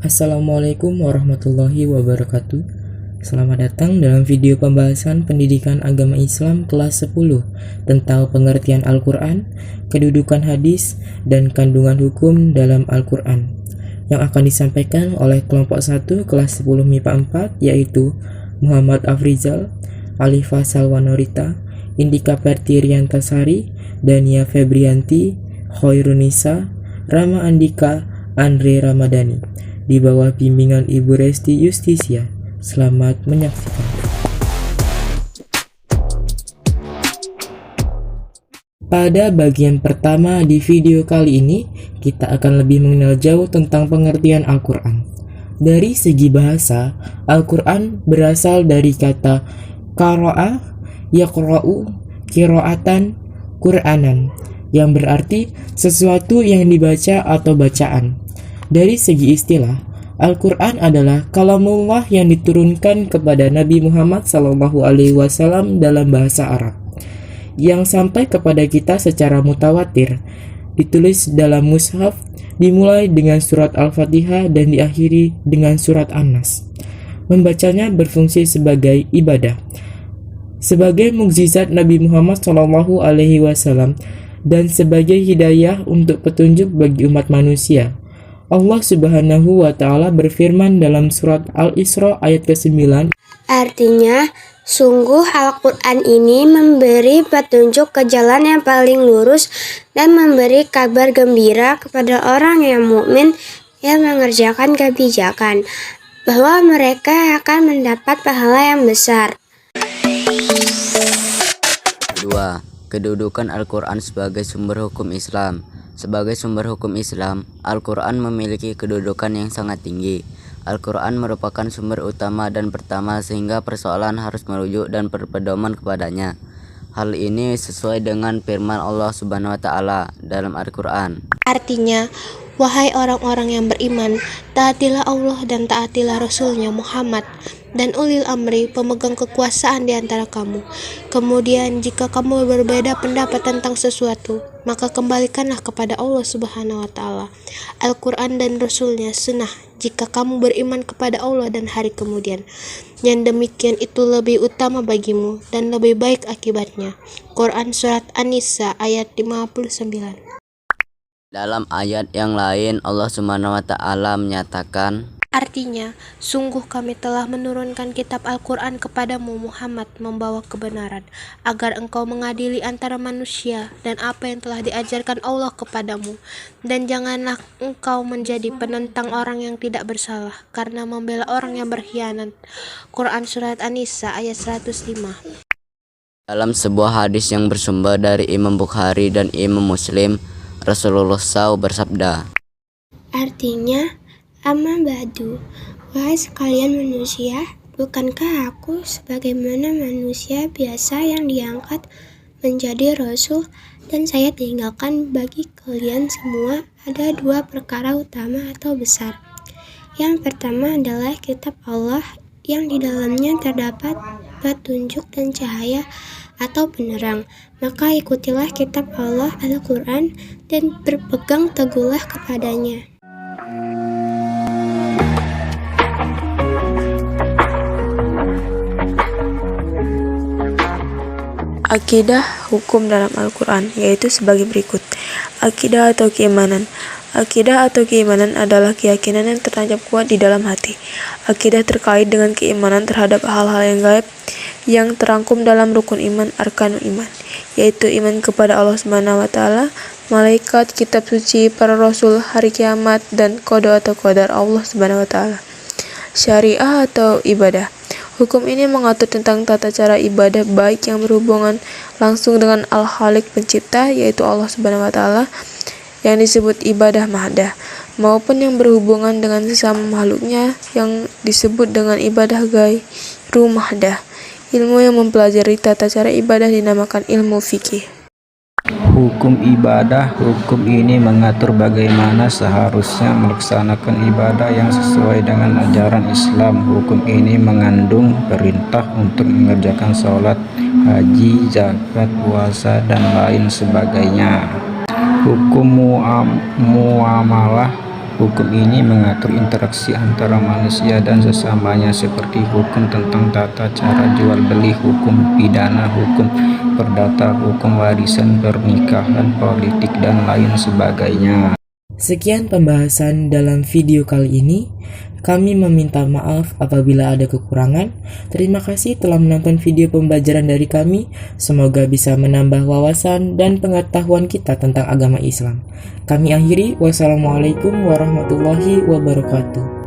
Assalamualaikum warahmatullahi wabarakatuh. Selamat datang dalam video pembahasan pendidikan agama Islam kelas 10 tentang pengertian Al-Quran, kedudukan hadis, dan kandungan hukum dalam Al-Quran yang akan disampaikan oleh kelompok 1 kelas 10 MIPA 4, yaitu Muhammad Afrizal, Alifa Salwanorita, Indika Pertiriantasari, Dania Febrianti, Khairunisa, Rama Andika, Andre Ramadhani, di bawah bimbingan Ibu Resti Justisia. Selamat menyaksikan. Pada bagian pertama di video kali ini, kita akan lebih mengenal jauh tentang pengertian Al-Quran. Dari segi bahasa, Al-Quran berasal dari kata qara'a, yaqra'u, qira'atan, Qur'anan, yang berarti sesuatu yang dibaca atau bacaan. Dari segi istilah, Al-Quran adalah kalamullah yang diturunkan kepada Nabi Muhammad SAW dalam bahasa Arab, yang sampai kepada kita secara mutawatir, ditulis dalam mushaf, dimulai dengan surat Al-Fatihah dan diakhiri dengan surat An-Nas. Membacanya berfungsi sebagai ibadah, sebagai mukjizat Nabi Muhammad SAW, dan sebagai hidayah untuk petunjuk bagi umat manusia. Allah Subhanahu wa Ta'ala berfirman dalam surat Al-Isra ayat ke-9. Artinya, sungguh Al-Quran ini memberi petunjuk ke jalan yang paling lurus dan memberi kabar gembira kepada orang yang mukmin yang mengerjakan kebijakan, bahwa mereka akan mendapat pahala yang besar. 2. Kedudukan Al-Quran sebagai sumber hukum Islam. Sebagai sumber hukum Islam, Al-Quran memiliki kedudukan yang sangat tinggi. Al-Quran merupakan sumber utama dan pertama sehingga persoalan harus merujuk dan berpedoman kepadanya. Hal ini sesuai dengan firman Allah Subhanahu wa Ta'ala dalam Al-Quran. Artinya, wahai orang-orang yang beriman, taatilah Allah dan taatilah Rasulnya Muhammad dan ulil amri, pemegang kekuasaan di antara kamu. Kemudian jika kamu berbeda pendapat tentang sesuatu, maka kembalikanlah kepada Allah Subhanahu wa Ta'ala, Al-Quran dan Rasulnya sunnah, jika kamu beriman kepada Allah dan hari kemudian. Yang demikian itu lebih utama bagimu dan lebih baik akibatnya. Quran Surat An-Nisa ayat 59. Dalam ayat yang lain, Allah Subhanahu wa Ta'ala menyatakan, artinya, sungguh kami telah menurunkan kitab Al-Quran kepadamu Muhammad membawa kebenaran, agar engkau mengadili antara manusia dan apa yang telah diajarkan Allah kepadamu. Dan janganlah engkau menjadi penentang orang yang tidak bersalah, karena membela orang yang berkhianat. Quran Surat An-Nisa ayat 105. Dalam sebuah hadis yang bersumber dari Imam Bukhari dan Imam Muslim, Rasulullah SAW bersabda, Artinya, amma ba'du, wahai sekalian manusia, bukankah aku sebagaimana manusia biasa yang diangkat menjadi rasul, dan saya tinggalkan bagi kalian semua ada dua perkara utama atau besar. Yang pertama adalah kitab Allah yang di dalamnya terdapat petunjuk dan cahaya atau penerang. Maka ikutilah kitab Allah Al-Quran dan berpegang teguhlah kepadanya. Akidah hukum dalam Al-Quran, yaitu sebagai berikut. Akidah atau keimanan. Akidah atau keimanan adalah keyakinan yang tertancap kuat di dalam hati. Akidah terkait dengan keimanan terhadap hal-hal yang gaib yang terangkum dalam rukun iman, arkanul iman, yaitu iman kepada Allah Subhanahu wa Ta'ala, malaikat, kitab suci, para rasul, hari kiamat, dan qada atau qadar Allah Subhanahu wa Ta'ala. Syariah atau ibadah. Hukum ini mengatur tentang tata cara ibadah baik yang berhubungan langsung dengan Al-Khaliq pencipta, yaitu Allah Subhanahu wa Ta'ala, yang disebut ibadah mahdah, maupun yang berhubungan dengan sesama makhluknya yang disebut dengan ibadah ghairu mahdah. Ilmu yang mempelajari tata cara ibadah dinamakan ilmu fikih. Hukum ibadah. Hukum ini mengatur bagaimana seharusnya melaksanakan ibadah yang sesuai dengan ajaran Islam. Hukum ini mengandung perintah untuk mengerjakan sholat, haji, zakat, puasa, dan lain sebagainya. Hukum muamalah. Hukum ini mengatur interaksi antara manusia dan sesamanya seperti hukum tentang tata cara jual beli, hukum pidana, hukum perdata, hukum warisan, pernikahan, politik, dan lain sebagainya. Sekian pembahasan dalam video kali ini. Kami meminta maaf apabila ada kekurangan. Terima kasih telah menonton video pembelajaran dari kami. Semoga bisa menambah wawasan dan pengetahuan kita tentang agama Islam. Kami akhiri. Wassalamualaikum warahmatullahi wabarakatuh.